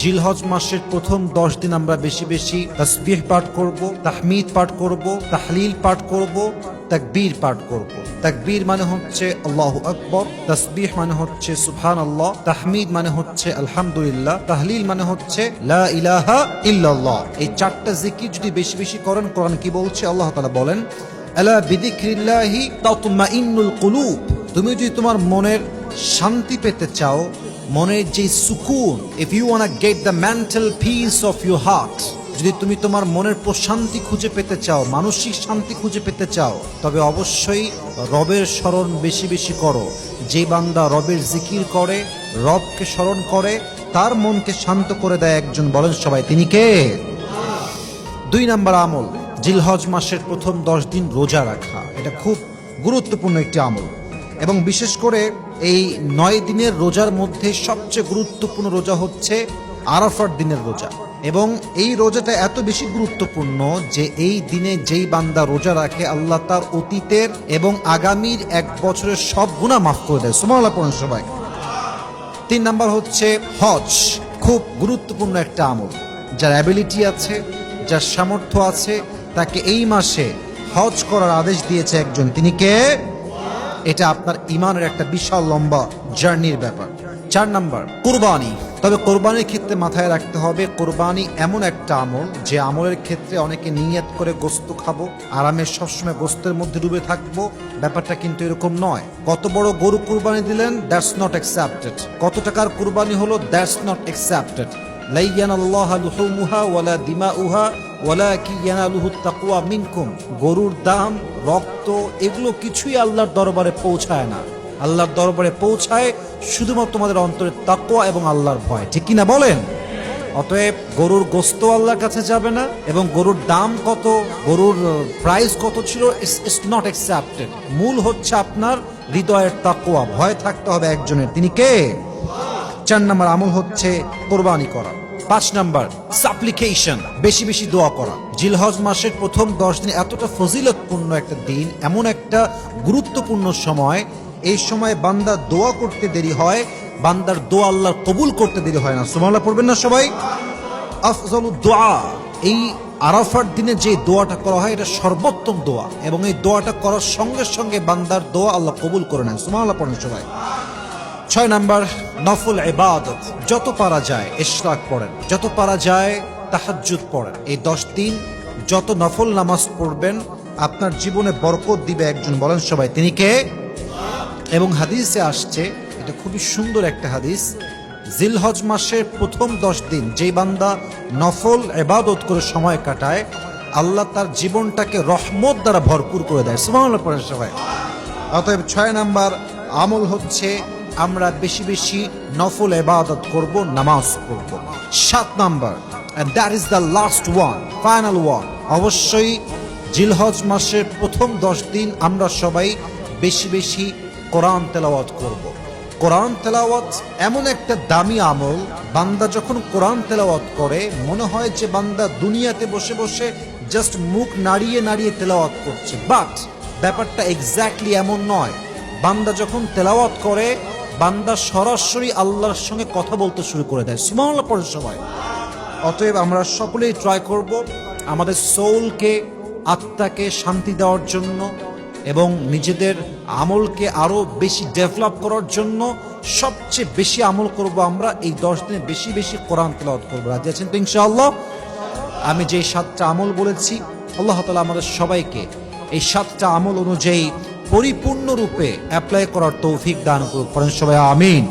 জিলহজ মাসের প্রথম 10 দিন আমরা বেশি বেশি তাসবিহ পাঠ করব, তাহমিদ পাঠ করব, তাহলিল পাঠ করব, তাকবীর পাঠ করব। তাকবীর মানে হচ্ছে আল্লাহু আকবার, তাসবিহ মানে হচ্ছে সুবহানাল্লাহ, তাহমিদ মানে হচ্ছে আলহামদুলিল্লাহ, তাহলিল মানে হচ্ছে লা ইলাহা ইল্লাল্লাহ। এই চারটা জিকির যদি বেশি বেশি করেন, কোরআন কি বলছে? আল্লাহ তাআলা বলেন, আলা বিযিকরিল্লাহি তাতমাইন্নুল কুলুব। তুমি যদি তোমার মনের শান্তি পেতে চাও, মনের যে সুকুন, if you wanna get the mental peace of your heart, যদি তুমি তোমার মনের প্রশান্তি খুঁজে পেতে চাও, মানসিক শান্তি খুঁজে পেতে চাও, তবে অবশ্যই রবের স্মরণ বেশি বেশি করো। যে বান্দা রবের জিকির করে, রবকে স্মরণ করে, তার মনকে শান্ত করে দেয় একজন, বলেন সবাই তিনি কে? 2 নম্বর আমল, জিলহজ মাসের প্রথম 10 দিন রোজা রাখা। এটা খুব গুরুত্বপূর্ণ একটি আমল, এবং বিশেষ করে এই 9 দিনের রোজার মধ্যে সবচেয়ে গুরুত্বপূর্ণ রোজা হচ্ছে আরাফার দিনের রোজা। এবং এই রোজাটা এত বেশি গুরুত্বপূর্ণ যে এই দিনে যেই বান্দা রোজা রাখে, আল্লাহ তার অতীতের এবং আগামীর 1 বছরের সব গুনাহ মাফ করে দেয়। সুবহানাল্লাহ পড়ুন সবাই। 3 নাম্বার হচ্ছে হজ। খুব গুরুত্বপূর্ণ একটা আমল। যার অ্যাবিলিটি আছে, যার সামর্থ্য আছে, তাকে এই মাসে হজ করার আদেশ দিয়েছে একজন, তিনি কে? এটা আপনার ইমানের একটা বিশাল লম্বা জার্নির ব্যাপার। 4 নাম্বার কুরবানি। তবে কোরবানির ক্ষেত্রে মাথায় রাখতে হবে, কোরবানি এমন একটা আমল যে আমলের ক্ষেত্রে অনেকে নিয়ত করে গোস্ত খাবো, আরামে সবসময় গোস্তের মধ্যে ডুবে থাকবো, ব্যাপারটা কিন্তু এরকম নয়। কত বড় গরু কুরবানি দিলেন, দ্যাটস নট অ্যাকসেপ্টেড। কত টাকার কুরবানি হলো, দ্যাটস নট অ্যাকসেপ্টেড। লা ইয়ানাল্লাহু লুহুমুহা ওয়ালা দিমাউহা ওয়ালাকিন ইয়ানালুহুত তাকওয়া মিনকুম। গরুর দাম, রক্ত, এগুলো কিছুই আল্লাহর দরবারে পৌঁছায় না। আল্লাহর দরবারে পৌঁছায় শুধুমাত্র তোমাদের অন্তরের তাকওয়া এবং আল্লাহর ভয়, ঠিক কিনা বলেন? অতএব গরুর গোস্ত আল্লাহর কাছে যাবে না, এবং গরুর দাম কত, গরুর প্রাইস কত ছিল, ইটস নট অ্যাকসেপ্টেড। মূল হচ্ছে আপনার হৃদয়ের তাকওয়া, ভয় থাকতে হবে একজনের, তিনি কে? 4 নম্বর আমল হচ্ছে কোরবানি করা। 5 নাম্বার সাপ্লিকেশন, বেশি বেশি দোয়া করা। জিলহজ মাসের প্রথম 10 দিন এতটা ফজিলতপূর্ণ একটা দিন, এমন একটা গুরুত্বপূর্ণ সময়, এই সময় বান্দা দোয়া করতে দেরি হয়, বান্দার দোয়া আল্লাহ কবুল করতে দেরি হয় না। সুবহানাল্লাহ পড়বেন না সবাই? আফজালুদ দোয়া, এই আরাফার দিনে যে দোয়াটা করা হয় এটা সর্বোত্তম দোয়া, এবং এই দোয়াটা করার সঙ্গে সঙ্গে বান্দার দোয়া আল্লাহ কবুল করে নেন। সুবহানাল্লাহ পড়েন সবাই। 6 নাম্বার নফল ইবাদত। যত পারা যায় ইশরাক পড়েন, যত পারা যায় তাহাজ্জুদ পড়েন। এই 10 দিন যত নফল নামাজ পড়বেন, আপনার জীবনে বরকত দিবে একজন, বলেন সবাই তিনি কে? এবং হাদিসে আসছে, এটা খুবই সুন্দর একটা হাদিস, জিলহজ মাসের প্রথম 10 দিন যেই বান্দা নফল ইবাদত করে সময় কাটায়, আল্লাহ তার জীবনটাকে রহমত দ্বারা ভরপুর করে দেয়। সুবহানাল্লাহ পড়েন সবাই। অতএব 6 নাম্বার আমল হচ্ছে আমরা বেশি বেশি নফল ইবাদত করব, নামাজ পড়ব। 7 number, and that is the last one, final one, অবশ্যই জিলহজ মাসের প্রথম 10 দিন আমরা সবাই বেশি বেশি কোরআন তেলাওয়াত করব। কোরআন তেলাওয়াত এমন একটা দামি আমল, বান্দা যখন কোরআন তেলাওয়াত করে মনে হয় যে বান্দা দুনিয়াতে বসে বসে জাস্ট মুখ নাড়িয়ে নাড়িয়ে তেলাওয়াত করছে, বাট ব্যাপারটা এক্স্যাক্টলি এমন নয়। বান্দা যখন তেলাওয়াত করে, বান্দা সরাসরি আল্লাহর সঙ্গে কথা বলতে শুরু করে দেয়। সুবহানাল্লাহ পড়ে সবাই। অতএব আমরা সকলেই ট্রাই করব আমাদের সোলকে, আত্মাকে শান্তি দেওয়ার জন্য এবং নিজেদের আমলকে আরো বেশি ডেভেলপ করার জন্য সবচেয়ে বেশি আমল করব আমরা এই 10 দিনে, বেশি বেশি কোরআন তেলাওয়াত করব। রাজি আছেন তো ইনশাআল্লাহ? আমি যে 7টা আমল বলেছি, আল্লাহ তাআলা আমাদের সবাইকে এই 7টা আমল অনুযায়ী পরিপূর্ণরূপে অ্যাপ্লাই করার তৌফিক দান করুন। পড়েন সবাই আমিন।